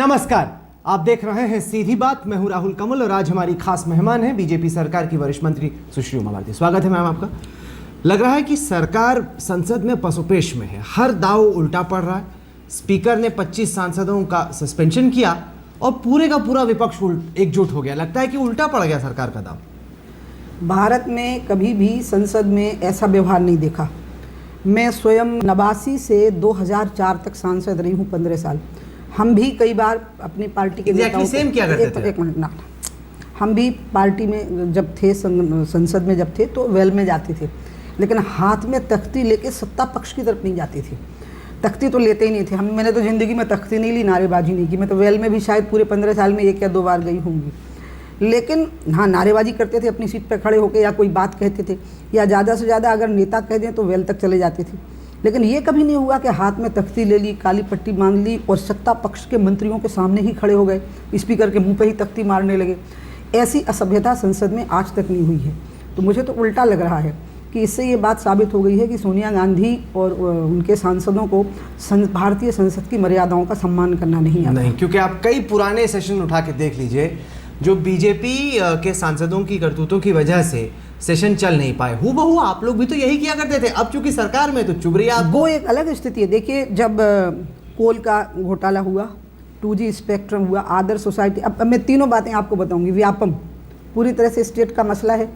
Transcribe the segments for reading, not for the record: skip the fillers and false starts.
नमस्कार, आप देख रहे हैं सीधी बात। मैं हूं राहुल कमल और आज हमारी खास मेहमान है बीजेपी सरकार की वरिष्ठ मंत्री सुश्री उमा भारती। स्वागत है मैम आपका। लग रहा है कि सरकार संसद में पसोपेश में है, हर दाव उल्टा पड़ रहा है। स्पीकर ने 25 सांसदों का सस्पेंशन किया और पूरे का पूरा विपक्ष एकजुट हो गया। लगता है कि उल्टा पड़ गया सरकार का दाव। भारत में कभी भी संसद में ऐसा व्यवहार नहीं देखा। मैं स्वयं 89 से 2004 तक सांसद रही हूँ, 15 साल। हम भी कई बार अपनी पार्टी के नेताओं सेम क्या करते थे? एक मिनट ना, हम भी पार्टी में जब थे, संसद में जब थे तो वेल में जाते थे, लेकिन हाथ में तख्ती लेके सत्ता पक्ष की तरफ नहीं जाते थे। तख्ती तो लेते ही नहीं थे। मैंने तो ज़िंदगी में तख्ती नहीं ली, नारेबाजी नहीं की। मैं तो वेल में भी शायद पूरे 15 साल में 1 या 2 बार गई होंगी। लेकिन हाँ, नारेबाजी करते थे, अपनी सीट पर खड़े होकर या कोई बात कहते थे, या ज़्यादा से ज़्यादा अगर नेता कह दें तो वेल तक चले जाते थे। लेकिन ये कभी नहीं हुआ कि हाथ में तख्ती ले ली, काली पट्टी बांध ली और सत्ता पक्ष के मंत्रियों के सामने ही खड़े हो गए, स्पीकर के मुंह पे ही तख्ती मारने लगे। ऐसी असभ्यता संसद में आज तक नहीं हुई है। तो मुझे तो उल्टा लग रहा है कि इससे ये बात साबित हो गई है कि सोनिया गांधी और उनके सांसदों को भारतीय संसद की मर्यादाओं का सम्मान करना नहीं आता। नहीं, क्योंकि आप कई पुराने सेशन उठा के देख लीजिए, जो बीजेपी के सांसदों की करतूतों की वजह से सेशन चल नहीं पाए। हूबहू आप लोग भी तो यही किया करते थे। अब चूंकि सरकार में तो चुभ रही है आपको। वो एक अलग स्थिति है। देखिए, जब कोल का घोटाला हुआ, 2G स्पेक्ट्रम हुआ, आदर्श सोसाइटी, अब मैं तीनों बातें आपको बताऊंगी। व्यापम पूरी तरह से स्टेट का मसला है।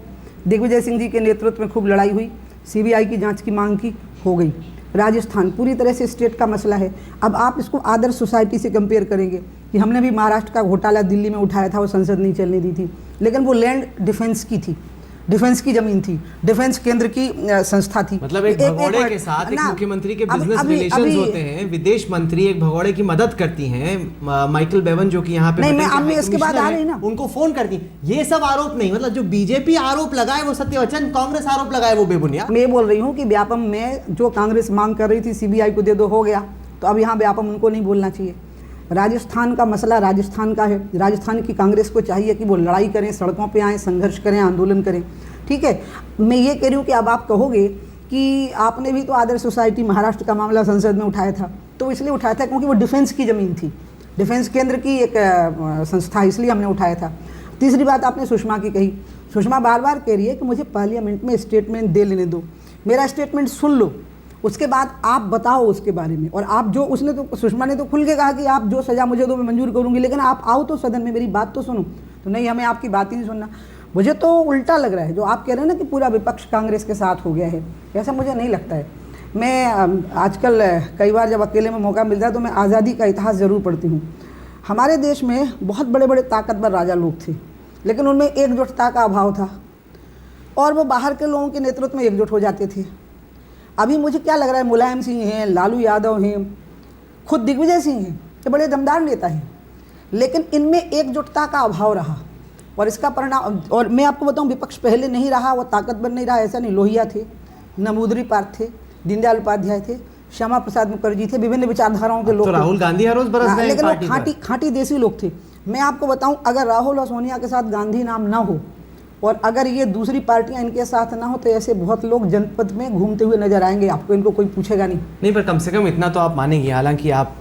दिग्विजय सिंह जी के नेतृत्व में खूब लड़ाई हुई, CBI की जांच की मांग की, हो गई। राजस्थान पूरी तरह से स्टेट का मसला है। अब आप इसको आदर्श सोसाइटी से कंपेयर करेंगे कि हमने भी महाराष्ट्र का घोटाला दिल्ली में उठाया था, वो संसद नहीं चलने दी थी, लेकिन वो लैंड डिफेंस की थी, डिफेंस की जमीन थी, डिफेंस केंद्र की संस्था थी। मतलब एक भगोड़े के साथ एक मुख्यमंत्री के बिजनेस रिलेशंस होते हैं। विदेश मंत्री एक भगोड़े की मदद करती हैं, माइकल बेवन जो कि यहाँ पे मैं इसके बाद आ रही ना, उनको फोन करती। ये सब आरोप नहीं, मतलब जो बीजेपी आरोप लगाए वो सत्यवचन, कांग्रेस आरोप लगाए वो बेबुनियाद। मैं बोल रही हूँ कि व्यापम में जो कांग्रेस मांग कर रही थी CBI को दे दो, हो गया, तो अब यहाँ व्यापम उनको नहीं बोलना चाहिए। राजस्थान का मसला राजस्थान का है। राजस्थान की कांग्रेस को चाहिए कि वो लड़ाई करें, सड़कों पे आएँ, संघर्ष करें, आंदोलन करें। ठीक है, मैं ये कह रही हूँ कि अब आप कहोगे कि आपने भी तो आदर्श सोसाइटी महाराष्ट्र का मामला संसद में उठाया था, तो इसलिए उठाया था क्योंकि वो डिफेंस की ज़मीन थी, डिफेंस केंद्र की एक संस्था, इसलिए हमने उठाया था। तीसरी बात आपने सुषमा की कही। सुषमा बार बार कह रही है कि मुझे पार्लियामेंट में स्टेटमेंट दे लेने दो, मेरा स्टेटमेंट सुन लो, उसके बाद आप बताओ उसके बारे में। और आप जो, उसने तो, सुषमा ने तो खुल के कहा कि आप जो सज़ा मुझे दो मैं मंजूर करूंगी, लेकिन आप आओ तो सदन में, मेरी बात तो सुनो। तो नहीं, हमें आपकी बात ही नहीं सुनना। मुझे तो उल्टा लग रहा है जो आप कह रहे हैं ना कि पूरा विपक्ष कांग्रेस के साथ हो गया है, ऐसा मुझे नहीं लगता है। मैं आजकल कई बार जब अकेले में मौका मिलता है तो मैं आज़ादी का इतिहास ज़रूर पढ़ती हूँ। हमारे देश में बहुत बड़े बड़े ताकतवर राजा लोग थे, लेकिन उनमें एकजुटता का अभाव था और वो बाहर के लोगों के नेतृत्व में एकजुट हो जाते थे। अभी मुझे क्या लग रहा है, मुलायम सिंह हैं, लालू यादव हैं, खुद दिग्विजय सिंह हैं, ये बड़े दमदार नेता हैं, लेकिन इनमें एकजुटता का अभाव रहा और इसका परिणाम, और मैं आपको बताऊं, विपक्ष पहले नहीं रहा, वो ताकतवर नहीं रहा, ऐसा नहीं। लोहिया थे, नमूदरी पार्क थे, दीनदयाल उपाध्याय थे, श्यामा प्रसाद मुखर्जी थे, विभिन्न विचारधाराओं के लोग। तो राहुल गांधी हर रोज बरस रहे हैं, लेकिन वो खाटी देसी लोग थे। मैं आपको बताऊं, अगर राहुल और सोनिया के साथ गांधी नाम ना हो और अगर ये दूसरी पार्टियां इनके साथ ना हो, तो ऐसे बहुत लोग जनपद में घूमते हुए नजर आएंगे, आपको इनको कोई पूछेगा नहीं। पर कम से कम इतना तो आप मानेंगे, हालांकि आप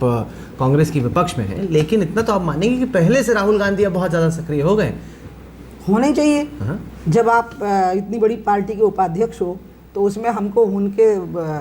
कांग्रेस की विपक्ष में हैं, लेकिन इतना तो आप मानेंगे कि पहले से राहुल गांधी अब बहुत ज़्यादा सक्रिय हो गए। होने चाहिए। जब आप इतनी बड़ी पार्टी के उपाध्यक्ष हो तो उसमें हमको उनके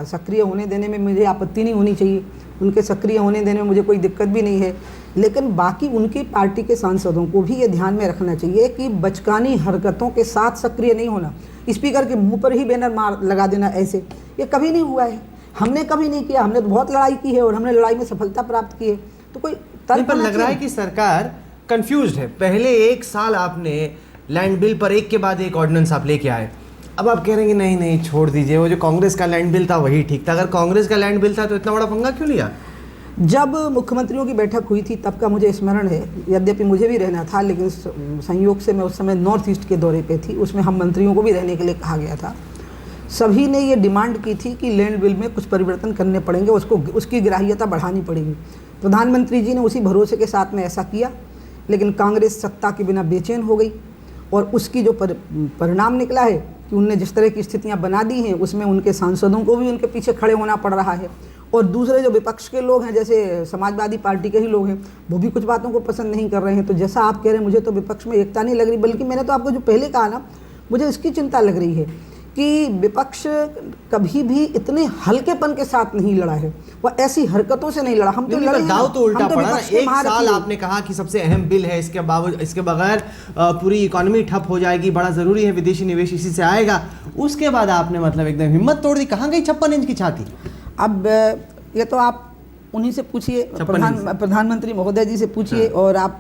सक्रिय होने देने में मुझे आपत्ति नहीं होनी चाहिए, उनके सक्रिय होने देने में मुझे कोई दिक्कत भी नहीं है। लेकिन बाकी उनकी पार्टी के सांसदों को भी ये ध्यान में रखना चाहिए कि बचकानी हरकतों के साथ सक्रिय नहीं होना। स्पीकर के मुंह पर ही बैनर लगा देना, ऐसे ये कभी नहीं हुआ है, हमने कभी नहीं किया। हमने तो बहुत लड़ाई की है और हमने लड़ाई में सफलता प्राप्त की है। तो कोई पर लग रहा है कि सरकार कंफ्यूज्ड है। पहले 1 साल आपने लैंड बिल पर एक के बाद एक ऑर्डिनेंस आप लेके आए, अब आप कह रहे हैं कि नहीं नहीं छोड़ दीजिए, वो जो कांग्रेस का लैंड बिल था वही ठीक था। अगर कांग्रेस का लैंड बिल था तो इतना बड़ा पंगा क्यों लिया? जब मुख्यमंत्रियों की बैठक हुई थी तब का मुझे स्मरण है, यद्यपि मुझे भी रहना था, लेकिन संयोग से मैं उस समय नॉर्थ ईस्ट के दौरे पे थी, उसमें हम मंत्रियों को भी रहने के लिए कहा गया था। सभी ने ये डिमांड की थी कि लैंड बिल में कुछ परिवर्तन करने पड़ेंगे, उसकी ग्राह्यता बढ़ानी पड़ेगी। प्रधानमंत्री जी ने उसी भरोसे के साथ में ऐसा किया, लेकिन कांग्रेस सत्ता के बिना बेचैन हो गई और उसकी जो परिणाम निकला है कि उनने जिस तरह की स्थितियां बना दी हैं उसमें उनके सांसदों को भी उनके पीछे खड़े होना पड़ रहा है और दूसरे जो विपक्ष के लोग हैं, जैसे समाजवादी पार्टी के ही लोग हैं, वो भी कुछ बातों को पसंद नहीं कर रहे हैं। तो जैसा आप कह रहे हैं, मुझे तो विपक्ष में एकता नहीं लग रही, बल्कि मैंने तो आपको जो पहले कहा ना, मुझे इसकी चिंता लग रही है कि विपक्ष कभी भी इतने हल्केपन के साथ नहीं लड़ा है, वह ऐसी हरकतों से नहीं लड़ा। हम तो लड़े हैं, दाव तो उल्टा हम तो पड़ा ना। विपक्ष के एक साल महारथी हैं। आपने कहा कि सबसे अहम बिल है, इसके बगैर पूरी इकोनॉमी ठप हो जाएगी, बड़ा जरूरी है, विदेशी निवेश इसी से आएगा। उसके बाद आपने मतलब एकदम हिम्मत तोड़ दी। कहाँ गई 56 इंच की छाती? अब ये तो आप उन्हीं से पूछिए, प्रधानमंत्री महोदय जी से पूछिए, और आप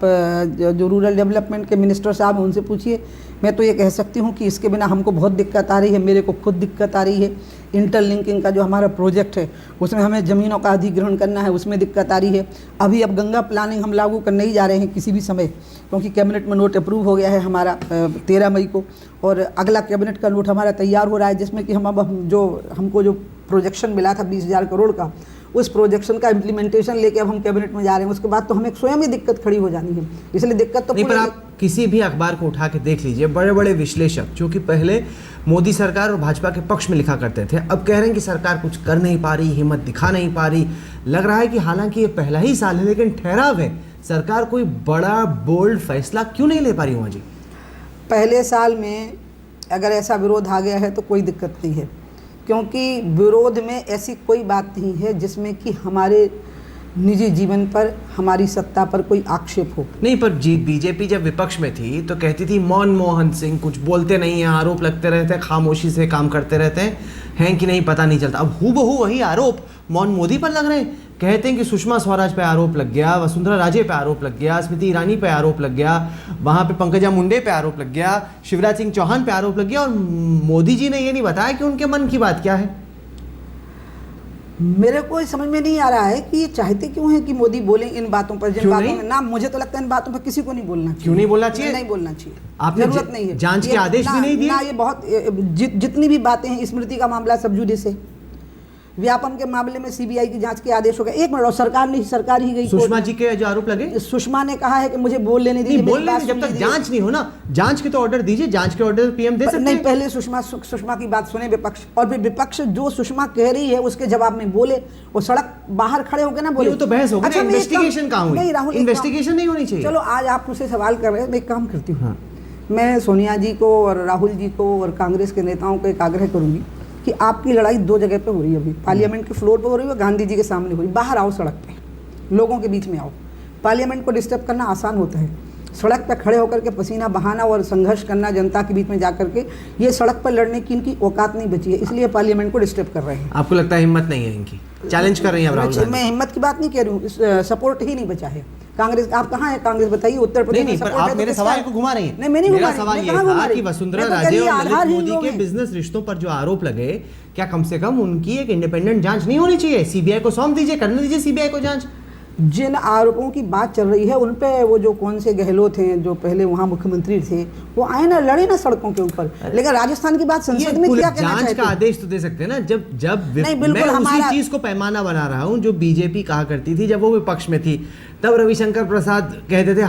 जो रूरल डेवलपमेंट के मिनिस्टर साहब हैं उनसे पूछिए। मैं तो ये कह सकती हूँ कि इसके बिना हमको बहुत दिक्कत आ रही है, मेरे को खुद दिक्कत आ रही है। इंटरलिंकिंग का जो हमारा प्रोजेक्ट है उसमें हमें ज़मीनों का अधिग्रहण करना है, उसमें दिक्कत आ रही है। अभी अब गंगा प्लानिंग हम लागू करने ही जा रहे हैं किसी भी समय, क्योंकि कैबिनेट में नोट अप्रूव हो गया है हमारा 13 मई को, और अगला कैबिनेट का नोट हमारा तैयार हो रहा है, जिसमें कि हमको जो प्रोजेक्शन मिला था 20,000 करोड़ का, उस प्रोजेक्शन का इम्प्लीमेंटेशन लेके अब हम कैबिनेट में जा रहे हैं। उसके बाद तो हमें स्वयं ही दिक्कत खड़ी हो जानी है, इसलिए दिक्कत तो नहीं। पर आप किसी भी अखबार को उठा के देख लीजिए, बड़े बड़े विश्लेषक जो कि पहले मोदी सरकार और भाजपा के पक्ष में लिखा करते थे, अब कह रहे हैं कि सरकार कुछ कर नहीं पा रही, हिम्मत दिखा नहीं पा रही। लग रहा है कि हालांकि ये पहला ही साल है, लेकिन ठहराव है, सरकार कोई बड़ा बोल्ड फैसला क्यों नहीं ले पा रही? हुआ जी, पहले साल में अगर ऐसा विरोध आ गया है तो कोई दिक्कत नहीं है, क्योंकि विरोध में ऐसी कोई बात नहीं है जिसमें कि हमारे निजी जीवन पर, हमारी सत्ता पर कोई आक्षेप हो। नहीं, पर बीजेपी जब विपक्ष में थी तो कहती थी मनमोहन सिंह कुछ बोलते नहीं हैं, आरोप लगते रहते हैं, खामोशी से काम करते रहते हैं कि नहीं पता नहीं चलता। अब हूबहू वही आरोप मोदी पर लग रहे हैं। कहते हैं कि सुषमा स्वराज पे आरोप लग गया, वसुंधरा राजे पे आरोप लग गया, स्मृति ईरानी पे आरोप लग गया, वहाँ पे पंकजा मुंडे पे आरोप लग गया, शिवराज सिंह चौहान पे आरोप लग गया, और मोदी जी ने ये नहीं बताया कि उनके मन की बात क्या है। मेरे को समझ में नहीं आ रहा है कि ये चाहते क्यों है कि मोदी बोले इन बातों पर, जिन बातों में ना, मुझे तो लगता है इन बातों पर किसी को नहीं बोलना चाहिए। क्यों नहीं बोलना चाहिए? नहीं बोलना चाहिए, आपने जरूरत नहीं है। जांच के आदेश भी नहीं दिए ना, ये बहुत जितनी भी बातें हैं, स्मृति का मामला सब जुडिस है, व्यापम के मामले में सीबीआई की जांच के आदेश हो गए। एक मिनट, और सरकार ही गई। सुषमा जी के जो आरोप लगे, सुषमा ने कहा है कि मुझे बोल लेने दीजिए, जब तक जांच नहीं हो ना, जांच के तो ऑर्डर दीजिए, जांच के ऑर्डर पीएम दे सकते हैं। नहीं, पहले सुषमा की बात सुने विपक्ष, और फिर विपक्ष जो सुषमा कह रही है उसके जवाब में बोले, और सड़क बाहर खड़े होकर ना बोले। वो तो बहस होगी। अच्छा, इन्वेस्टिगेशन कहाँ हुई? नहीं राहुल, इन्वेस्टिगेशन नहीं होनी चाहिए। चलो, आज आप मुझसे सवाल कर रहे हैं, मैं एक काम करती हूँ, मैं सोनिया जी को और राहुल जी को और कांग्रेस के नेताओं को एक आग्रह करूंगी कि आपकी लड़ाई 2 जगह पे हो रही है। अभी पार्लियामेंट के फ्लोर पे हो रही है, गांधी जी के सामने हो रही है। बाहर आओ, सड़क पे लोगों के बीच में आओ। पार्लियामेंट को डिस्टर्ब करना आसान होता है, सड़क पे खड़े होकर के पसीना बहाना और संघर्ष करना जनता के बीच में जाकर के, ये सड़क पर लड़ने की इनकी औकात नहीं बची है, इसलिए पार्लियामेंट को डिस्टर्ब कर रहे हैं। आपको लगता है हिम्मत नहीं है इनकी? चैलेंज कर रही है राहुल गांधी। मैं हिम्मत की बात नहीं कह रही हूँ, सपोर्ट ही नहीं बचा है कांग्रेस। आप कहाँ है कांग्रेस, बताइए। उत्तर प्रदेश में सपोर्ट है तो मेरे सवाल को घुमा रही है। नहीं, मैं नहीं घुमा रही। सवाल ये था कि वसुंधरा राजे और ललित मोदी के बिजनेस रिश्तों पर जो आरोप लगे, क्या कम से कम उनकी एक इंडिपेंडेंट जांच नहीं होनी चाहिए? सीबीआई को सौंप दीजिए, करने दीजिए सीबीआई को जांच। जिन आरोपों की बात चल रही है उन पे वो जो कौन से गहलोत हैं जो पहले वहाँ मुख्यमंत्री थे, वो आए ना, लड़े ना सड़कों के ऊपर। लेकिन राजस्थान की बात संसद में क्या कहना जांच का आदेश तो दे सकते हैं ना। जब नहीं, बिल्कुल, मैं उसी चीज को पैमाना बना रहा हूँ जो बीजेपी कहा करती थी जब वो विपक्ष में थी। तब रविशंकर प्रसाद कहते थे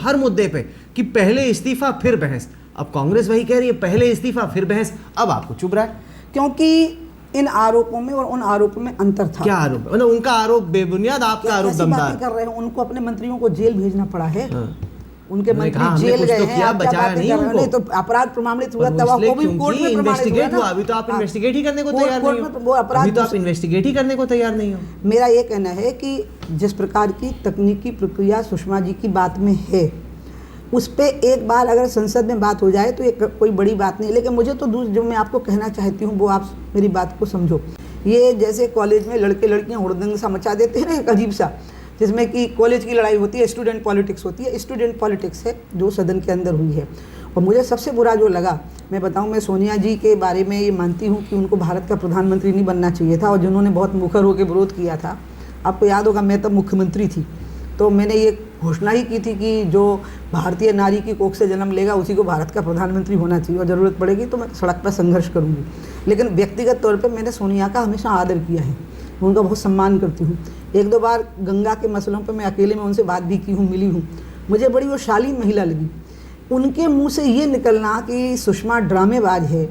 हर मुद्दे पे कि पहले इस्तीफा फिर बहस। अब कांग्रेस वही कह रही है, पहले इस्तीफा फिर बहस। अब आपको चुभ रहा है क्योंकि इन आरोपों में और उन आरोपों में अंतर था। क्या आरोप? मतलब उनका आरोप बेबुनियाद, आपका आरोप दमदार। कर रहे हैं, उनको अपने मंत्रियों को जेल भेजना पड़ा है। उनके मंत्री जेल गए हैं, आप बचाया नहीं उनको। नहीं तो अपराध प्रमाणित हुआ तब वो भी कोर्ट में इन्वेस्टिगेट हुआ। अभी तो आप इन्वेस्टिगेट ही करने को तैयार नहीं हो। अभी तो आप इन्वेस्टिगेट ही करने को तैयार नहीं हो। मेरा ये कहना है कि जिस प्रकार की तकनीकी प्रक्रिया सुषमा जी की बात में है, उस पे एक बार अगर संसद में बात हो जाए तो ये कोई बड़ी बात नहीं। लेकिन मुझे तो जो मैं आपको कहना चाहती हूँ वो आप मेरी बात को समझो। ये जैसे कॉलेज में लड़के लड़कियाँ हुड़दंग सा मचा देते हैं ना, एक अजीब सा, जिसमें कि कॉलेज की लड़ाई होती है, स्टूडेंट पॉलिटिक्स होती है। स्टूडेंट पॉलिटिक्स है जो सदन के अंदर हुई है। और मुझे सबसे बुरा जो लगा, मैं बताऊं, मैं सोनिया जी के बारे में ये मानती हूँ कि उनको भारत का प्रधानमंत्री नहीं बनना चाहिए था, और जिन्होंने बहुत मुखर होकर विरोध किया था, आपको याद होगा मैं तब मुख्यमंत्री थी, तो मैंने ये घोषणा ही की थी कि जो भारतीय नारी की कोख से जन्म लेगा उसी को भारत का प्रधानमंत्री होना चाहिए, और ज़रूरत पड़ेगी तो मैं सड़क पर संघर्ष करूँगी। लेकिन व्यक्तिगत तौर पर मैंने सोनिया का हमेशा आदर किया है, उनका बहुत सम्मान करती हूँ। 1-2 बार गंगा के मसलों पर मैं अकेले में उनसे बात भी की हूँ, मिली हूँ। मुझे बड़ी वो शालीन महिला लगी। उनके मुंह से ये निकलना कि सुषमा ड्रामेबाज है,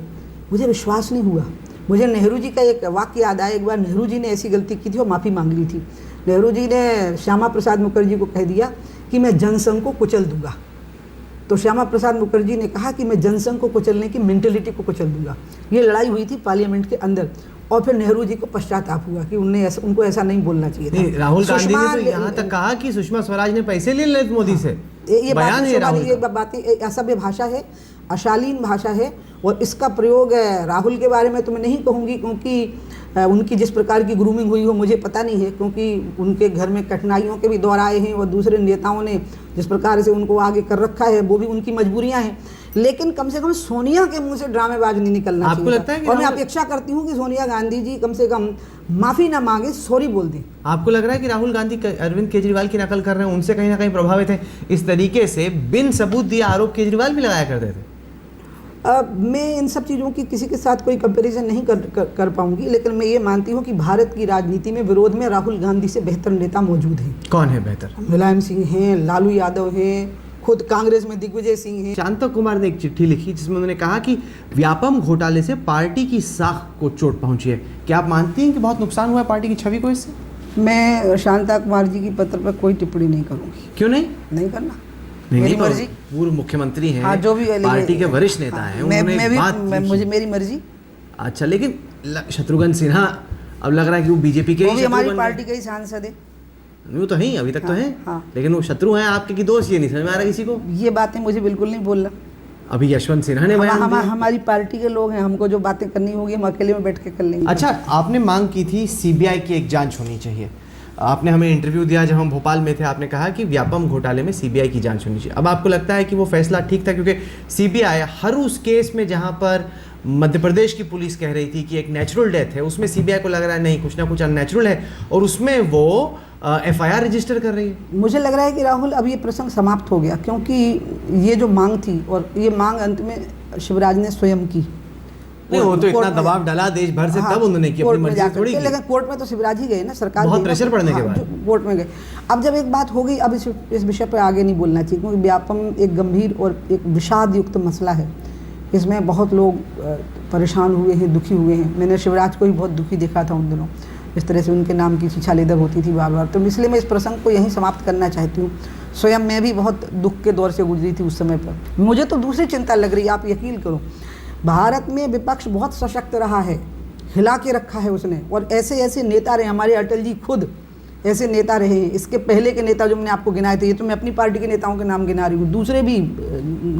मुझे विश्वास नहीं हुआ। मुझे नेहरू जी का एक वाक्य याद आया। एक बार नेहरू जी ने ऐसी गलती की थी और माफ़ी मांग ली थी। नेहरू जी ने श्यामा प्रसाद मुखर्जी को कह दिया कि मैं जनसंघ को कुचल दूंगा। तो श्यामा प्रसाद मुखर्जी ने कहा कि मैं जनसंघ को कुचलने की मेंटेलिटी को कुचल दूंगा। ये लड़ाई हुई थी पार्लियामेंट के अंदर और फिर नेहरू जी को पश्चाताप हुआ कि उनको ऐसा नहीं बोलना चाहिए था। राहुल गांधी ने तो यहाँ तक कहा कि सुषमा स्वराज ने पैसे ले लिए मोदी से। ये बातें असभ्य भाषा है, अशालीन भाषा है और इसका प्रयोग राहुल के बारे में तो मैं नहीं कहूँगी, क्योंकि उनकी जिस प्रकार की ग्रूमिंग हुई हो मुझे पता नहीं है, क्योंकि उनके घर में कठिनाइयों के भी दौर आए हैं और दूसरे नेताओं ने जिस प्रकार से उनको आगे कर रखा है वो भी उनकी मजबूरियां हैं। लेकिन कम से कम सोनिया के मुंह से ड्रामेबाज नहीं निकलना आपको चाहिए। लगता है कि और मैं अपेक्षा करती हूँ कि सोनिया गांधी जी कम से कम माफ़ी ना मांगे, सॉरी बोल दें। आपको लग रहा है कि राहुल गांधी अरविंद केजरीवाल की नकल कर रहे हैं, उनसे कहीं ना कहीं प्रभावित है? इस तरीके से बिन सबूत दिए आरोप केजरीवाल भी लगाया करते थे। मैं इन सब चीज़ों की किसी के साथ कोई कंपैरिजन नहीं कर पाऊंगी, लेकिन मैं ये मानती हूँ कि भारत की राजनीति में विरोध में राहुल गांधी से बेहतर नेता मौजूद हैं। कौन है बेहतर? मुलायम सिंह हैं, लालू यादव हैं, खुद कांग्रेस में दिग्विजय सिंह हैं। शांता कुमार ने एक चिट्ठी लिखी जिसमें उन्होंने कहा कि व्यापम घोटाले से पार्टी की साख को चोट पहुंची है। क्या आप मानती हैं कि बहुत नुकसान हुआ है पार्टी की छवि को इससे? मैं शांता कुमार जी की पत्र पर कोई टिप्पणी नहीं करूँगी। क्यों नहीं? नहीं करना, मेरी मर्जी। पूर्व मुख्यमंत्री हैं, हाँ, जो भी पार्टी के वरिष्ठ नेता हैं, मुझे मेरी मर्जी। अच्छा, लेकिन शत्रुघ्न सिन्हा अब लग रहा है कि वो बीजेपी के वो भी हमारी पार्टी के ही सांसद है। वो तो है, अभी तक तो है। हाँ। लेकिन वो शत्रु हैं आपके कि दोस्त, ये नहीं समझ में आ रहा किसी को। ये बातें मुझे बिल्कुल नहीं बोलना। अभी यशवंत सिन्हा ने हमारी पार्टी के लोग हैं, हमको जो बातें करनी होगी हम अकेले में बैठ के कर लेंगे। अच्छा, आपने मांग की थी सीबीआई की एक जांच होनी चाहिए। आपने हमें इंटरव्यू दिया जब हम भोपाल में थे, आपने कहा कि व्यापम घोटाले में सीबीआई की जांच होनी चाहिए। अब आपको लगता है कि वो फैसला ठीक था? क्योंकि सीबीआई हर उस केस में जहां पर मध्य प्रदेश की पुलिस कह रही थी कि एक नेचुरल डेथ है, उसमें सीबीआई को लग रहा है नहीं, कुछ ना कुछ अननेचुरल है, और उसमें वो एफआईआर रजिस्टर कर रही है। मुझे लग रहा है कि राहुल अब ये प्रसंग समाप्त हो गया, क्योंकि ये जो मांग थी और ये मांग अंत में शिवराज ने स्वयं की। नहीं, वो तो इतना दबाव डाला देश भर से, तब उन्होंने की, अपनी मर्जी थोड़ी की। लेकिन कोर्ट में तो शिवराज ही गए ना, सरकार बहुत प्रेशर पड़ने के बाद कोर्ट में गए। अब जब एक बात हो गई, अब इस विषय पर आगे नहीं बोलना चाहिए, क्योंकि व्यापम एक गंभीर और एक विषाद युक्त मसला है। इसमें बहुत लोग परेशान हुए हैं, दुखी हुए हैं। मैंने शिवराज को भी बहुत दुखी देखा था उन दिनों, इस तरह से उनके नाम की छिछालेदर होती थी बार बार। तो इसलिए मैं इस प्रसंग को यहीं समाप्त करना चाहती हूँ। स्वयं मैं भी बहुत दुख के दौर से गुजरी थी उस समय पर। मुझे तो दूसरी चिंता लग रही है, आप यकीन करो, भारत में विपक्ष बहुत सशक्त रहा है, हिला के रखा है उसने, और ऐसे ऐसे नेता रहे, हमारे अटल जी खुद ऐसे नेता रहे हैं। इसके पहले के नेता जो मैंने आपको गिनाए थे, ये तो मैं अपनी पार्टी के नेताओं के नाम गिना रही हूँ, दूसरे भी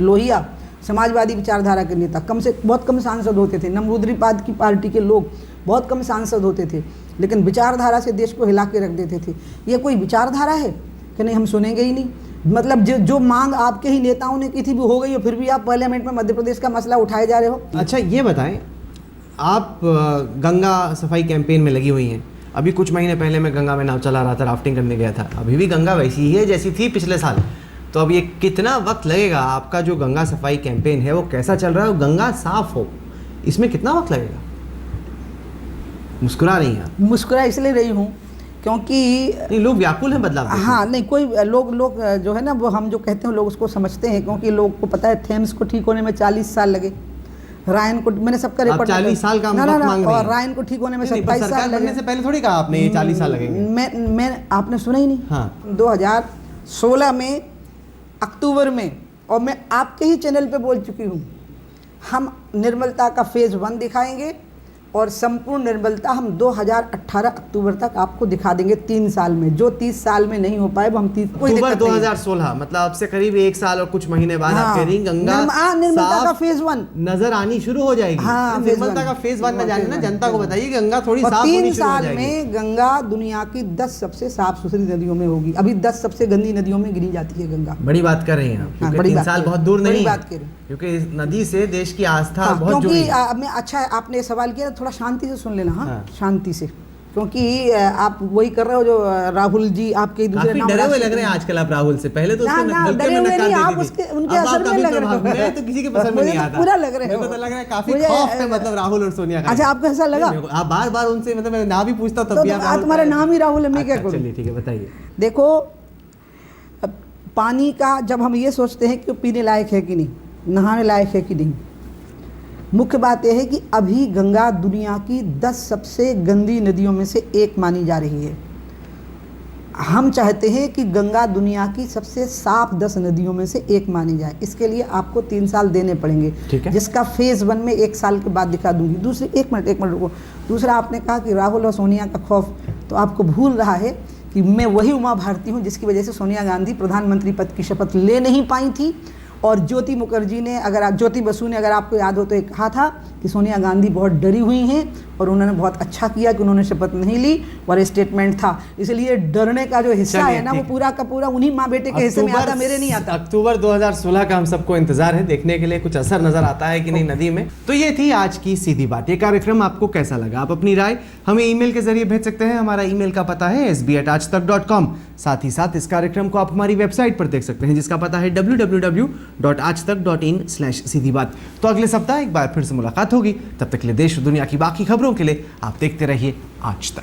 लोहिया समाजवादी विचारधारा के नेता बहुत कम सांसद होते थे। नमरूद्रीपाद की पार्टी के लोग बहुत कम सांसद होते थे, लेकिन विचारधारा से देश को हिला के रख देते थे। ये कोई विचारधारा है कि नहीं, हम सुनेंगे ही नहीं। मतलब जो मांग आपके ही नेताओं ने की थी वो हो गई, और फिर भी आप पार्लियामेंट में मध्य प्रदेश का मसला उठाए जा रहे हो। अच्छा, ये बताएं, आप गंगा सफाई कैंपेन में लगी हुई हैं। अभी कुछ महीने पहले मैं गंगा में नाव चला रहा था, राफ्टिंग करने गया था। अभी भी गंगा वैसी ही है जैसी थी पिछले साल। तो अब ये कितना वक्त लगेगा? आपका जो गंगा सफाई कैंपेन है वो कैसा चल रहा है? गंगा साफ हो, इसमें कितना वक्त लगेगा? मुस्कुरा रही हैं आप। मुस्कुरा इसलिए रही हूँ क्योंकि नहीं, लोग व्याकुल हैं बदलाव। हाँ, नहीं, कोई लोग जो है ना, वो हम जो कहते हैं लोग उसको समझते हैं, क्योंकि लोग को पता है थेम्स को ठीक होने में 40 साल लगे, रायन को, मैंने सबका रिकॉर्ड 40 साल का मांग रही और रायन को ठीक होने में 27 साल लगे। से पहले थोड़ी कहा आपने ये 40 साल लगेंगे। मैं आपने सुना ही नहीं। हाँ। 2016 में अक्टूबर में, और मैं आपके ही चैनल पे बोल चुकी हूँ, हम निर्मलता का फेज़ 1 दिखाएंगे और संपूर्ण निर्मलता हम 2018 अक्टूबर तक आपको दिखा देंगे 3 साल में। जो 30 साल में नहीं हो पाए वो हम 30 अक्टूबर 2016, मतलब अब से करीब 1 साल और कुछ महीने बाद आप कह रही गंगा निर्मलता का फेज़ 1 नजर आनी शुरू हो जाएगी। हाँ, निर्मलता का फेज़ 1 में जाने ना, जनता को बताइए कि गंगा थोड़ी साफ होनी शुरू हो जाएगी। 3 साल में गंगा दुनिया की 10 सबसे साफ सुथरी नदियों में होगी। अभी 10 सबसे गंदी नदियों में गिनी जाती है गंगा। बड़ी बात कर रही हैं आप, क्योंकि 3 साल बहुत दूर नहीं है, क्योंकि इस नदी से देश की आस्था बहुत जुड़ी है। क्योंकि अच्छा आपने सवाल किया, थोड़ा शांति से सुन लेना। हाँ, शांति से, क्योंकि आप वही कर रहे हो जो राहुल जी आपके दूसरे नाम डरे हुए लग रहे हैं आजकल आप राहुल से। पहले तो डरे हुए नहीं, आप उनके असर में लग रहे हो। मैं तो किसी के पसंद में नहीं आता, पूरा लग रहे हो। मेरे को तो लग रहा है काफी खौफ है, मतलब राहुल और सोनिया का। अच्छा, आपको ऐसा लगा? आप बार बार उनसे, मतलब मैं नाम भी पूछता हूं तब भी आप तुम्हारा नाम ही राहुल है, मैं क्या करूं? चलिए ठीक है, बताइए। देखो, पानी का जब हम ये सोचते हैं कि पीने लायक है कि नहीं, नहाने लायक है कि नहीं, मुख्य बात यह है कि अभी गंगा दुनिया की 10 सबसे गंदी नदियों में से एक मानी जा रही है। हम चाहते हैं कि गंगा दुनिया की सबसे साफ 10 नदियों में से एक मानी जाए। इसके लिए आपको 3 साल देने पड़ेंगे, जिसका फेज़ 1 में 1 साल के बाद दिखा दूंगी। दूसरी एक मिनट रुको। दूसरा, आपने कहा कि राहुल और सोनिया का खौफ, तो आपको भूल रहा है कि मैं वही उमा भारती हूँ जिसकी वजह से सोनिया गांधी प्रधानमंत्री पद की शपथ ले नहीं पाई थी। और ज्योति बसु ने, अगर आपको याद हो तो एक कहा था कि सोनिया गांधी बहुत डरी हुई हैं और उन्होंने बहुत अच्छा किया कि उन्होंने शपथ नहीं ली, और स्टेटमेंट था। इसलिए डरने का जो हिस्सा है ना, वो पूरा का पूरा उन्हीं माँ बेटे के हिस्से में आता, मेरे नहीं आता। अक्टूबर 2016 का हम सबको इंतजार है, देखने के लिए कुछ असर नजर आता है कि नहीं नदी में। तो ये थी आज की सीधी बात। ये कार्यक्रम आपको कैसा लगा? आप अपनी राय हमें ईमेल के जरिए भेज सकते हैं। हमारा ईमेल का पता है sb@aajtak.com। साथ ही साथ इस कार्यक्रम को आप हमारी वेबसाइट पर देख सकते हैं, जिसका पता है www.aajtak.in/सीधी बात। तो अगले सप्ताह एक बार फिर से मुलाकात होगी। तब तक के लिए देश और दुनिया की बाकी खबरों के लिए आप देखते रहिए आज तक।